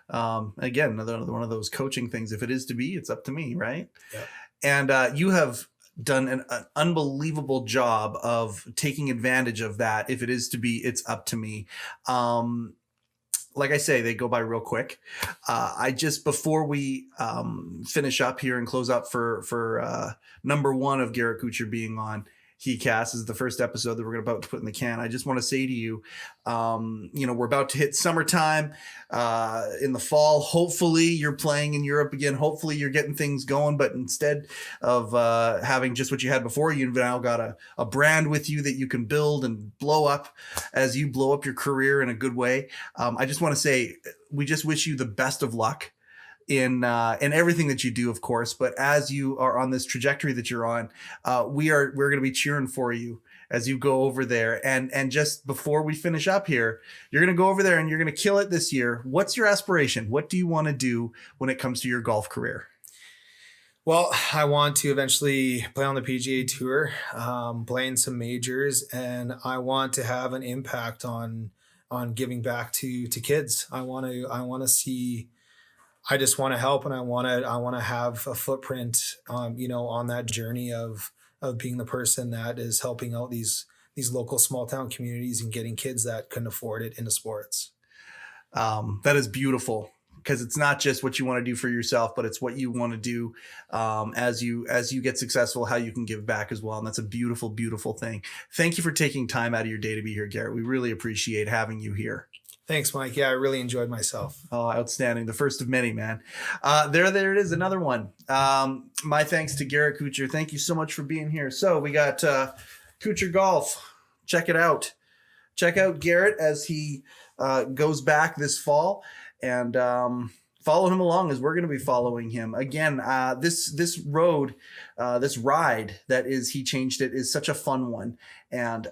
Again, another one of those coaching things. If it is to be, it's up to me. Right. Yeah. And you have done an unbelievable job of taking advantage of that. If it is to be, it's up to me. Like I say, they go by real quick. Before we finish up here and close up for number 1 of Garrett Kucher being on heCast, is the first episode that we're about to put in the can. I just want to say to you, we're about to hit summertime in the fall. Hopefully you're playing in Europe again. Hopefully you're getting things going, but instead of having just what you had before, you've now got a brand with you that you can build and blow up as you blow up your career in a good way. I just want to say, we just wish you the best of luck in everything that you do, of course, but as you are on this trajectory that you're on, we're going to be cheering for you as you go over there. And just before we finish up here, you're going to go over there and you're going to kill it this year. What's your aspiration? What do you want to do when it comes to your golf career? Well, I want to eventually play on the PGA Tour, play in some majors, and I want to have an impact on giving back to kids. I want to see. I just want to help, and I want to have a footprint, on that journey of being the person that is helping out these local small town communities and getting kids that couldn't afford it into sports. That is beautiful, because it's not just what you want to do for yourself, but it's what you want to do as you get successful, how you can give back as well. And that's a beautiful, beautiful thing. Thank you for taking time out of your day to be here, Garrett. We really appreciate having you here. Thanks, Mike. Yeah, I really enjoyed myself. Oh, outstanding. The first of many, man. There it is. Another one. My thanks to Garrett Kucher. Thank you so much for being here. So we got Kucher Golf. Check it out. Check out Garrett as he goes back this fall, and follow him along as we're going to be following him. Again, this ride that is He Changed It is such a fun one. And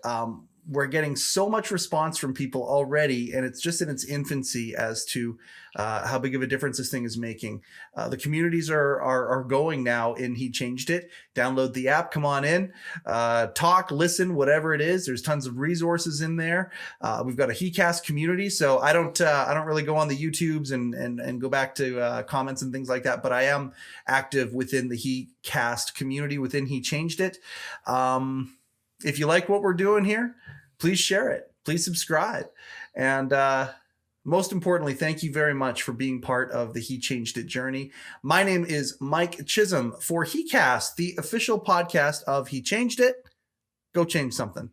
we're getting so much response from people already, and it's just in its infancy as to how big of a difference this thing is making. The communities are going now in He Changed It. Download the app, come on in, talk, listen, whatever it is. There's tons of resources in there. We've got a HeCast community, so I don't really go on the YouTubes and go back to comments and things like that, but I am active within the HeCast community within He Changed It. If you like what we're doing here, please share it. Please subscribe. And most importantly, thank you very much for being part of the He Changed It journey. My name is Mike Chisholm for heCast, the official podcast of He Changed It. Go change something.